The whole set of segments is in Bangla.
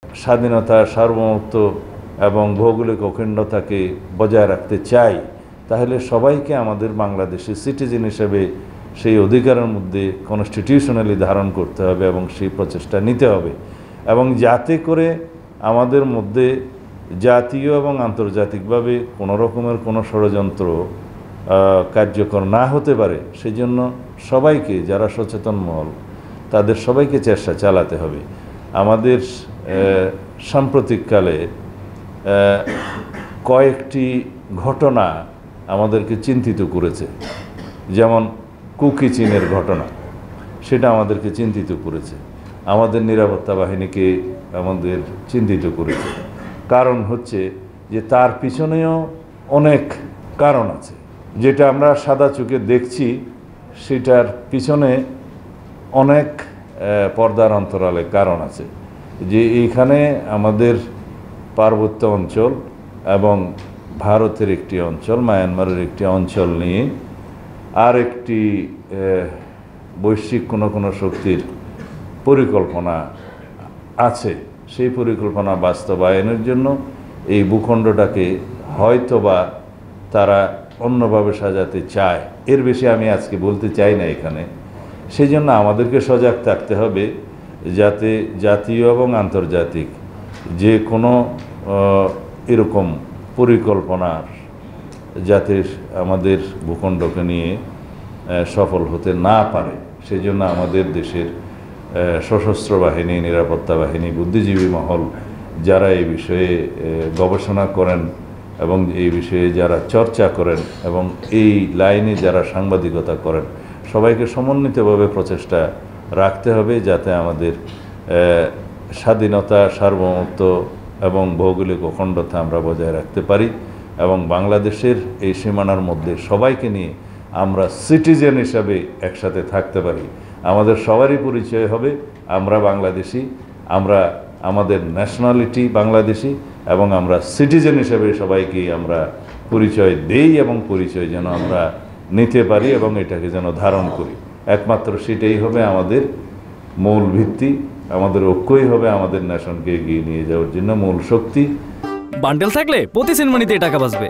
স্বাধীনতা, সার্বভৌমত্ব এবং ভৌগোলিক অখণ্ডতাকে বজায় রাখতে চাই, তাহলে সবাইকে আমাদের বাংলাদেশের সিটিজেন হিসেবে সেই অধিকারের মধ্যে কনস্টিটিউশনালি ধারণ করতে হবে এবং সেই প্রচেষ্টা নিতে হবে, এবং যাতে করে আমাদের মধ্যে জাতীয় এবং আন্তর্জাতিকভাবে কোনো রকমের কোনো ষড়যন্ত্র কার্যকর না হতে পারে, সেই জন্য সবাইকে, যারা সচেতন মহল, তাদের সবাইকে চেষ্টা চালাতে হবে। আমাদের সাম্প্রতিককালে কয়েকটি ঘটনা আমাদেরকে চিন্তিত করেছে, যেমন কুকি চীনের ঘটনা, সেটা আমাদেরকে চিন্তিত করেছে। আমাদের নিরাপত্তা বাহিনীকে আমাদের চিন্তিত করেছে। কারণ হচ্ছে যে তার পিছনেও অনেক কারণ আছে, যেটা আমরা সাদা চোখে দেখছি, সেটার পিছনে অনেক পর্দার অন্তরালে কারণ আছে। যে এইখানে আমাদের পার্বত্য অঞ্চল এবং ভারতের একটি অঞ্চল, মায়ানমারের একটি অঞ্চল নিয়ে আর একটি বৈশ্বিক কোনো শক্তির পরিকল্পনা আছে। সেই পরিকল্পনা বাস্তবায়নের জন্য এই ভূখণ্ডটাকে হয়তোবা তারা অন্যভাবে সাজাতে চায়। এর বেশি আমি আজকে বলতে চাই না এখানে। সেই জন্য আমাদেরকে সজাগ থাকতে হবে, যাতে জাতীয় এবং আন্তর্জাতিক যে কোনো এরকম পরিকল্পনার যাতে আমাদের ভূখণ্ডকে নিয়ে সফল হতে না পারে, সেই জন্য আমাদের দেশের সশস্ত্র বাহিনী, নিরাপত্তা বাহিনী, বুদ্ধিজীবী মহল, যারা এই বিষয়ে গবেষণা করেন এবং এই বিষয়ে যারা চর্চা করেন এবং এই লাইনে যারা সাংবাদিকতা করেন, সবাইকে সমন্বিতভাবে প্রচেষ্টা রাখতে হবে, যাতে আমাদের স্বাধীনতা, সার্বভৌমত্ব এবং ভৌগোলিক অখণ্ডতা আমরা বজায় রাখতে পারি এবং বাংলাদেশের এই সীমানার মধ্যে সবাইকে নিয়ে আমরা সিটিজেন হিসাবে একসাথে থাকতে পারি। আমাদের সবারই পরিচয় হবে আমরা বাংলাদেশি, আমরা আমাদের ন্যাশনালিটি বাংলাদেশি, এবং আমরা সিটিজেন হিসেবে সবাইকেই আমরা পরিচয় দেই এবং পরিচয় যেন আমরা নিতে পারি এবং এটাকে যেন ধারণ করি। একমাত্র সেটাই হবে আমাদের মূল ভিত্তি, আমাদের ঐক্যই হবে আমাদের ন্যাশনকে এগিয়ে নিয়ে যাওয়ার জন্য মূল শক্তি। বান্ডেল থাকলে প্রতি সেনমানিতে টাকা বাঁচবে।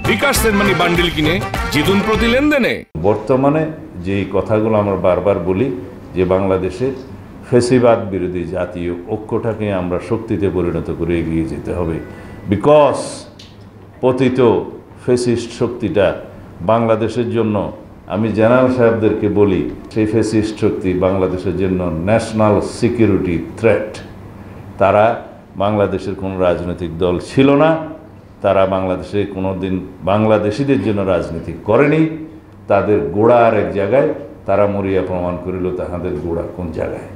বিকাশ সেনমানি বান্ডেল কিনে জিতুন প্রতি লেনদেনে। বর্তমানে যেই কথাগুলো আমরা বারবার বলি, যে বাংলাদেশে ফ্যাসিবাদ বিরোধী জাতীয় ঐক্যটাকে আমরা শক্তিতে পরিণত করে এগিয়ে যেতে হবে। বিকজ পতিত ফ্যাসিস্ট শক্তিটা বাংলাদেশের জন্য, আমি জেনারেল সাহেবদেরকে বলি, সেই ফ্যাসিস্ট শক্তি বাংলাদেশের জন্য ন্যাশনাল সিকিউরিটি থ্রেট। তারা বাংলাদেশের কোনো রাজনৈতিক দল ছিল না, তারা বাংলাদেশে কোনো দিন বাংলাদেশিদের জন্য রাজনীতি করেনি। তাদের গোড়া আর এক জায়গায়, তারা মরিয়া প্রমাণ করিল তাহাদের গোড়া কোন জায়গায়।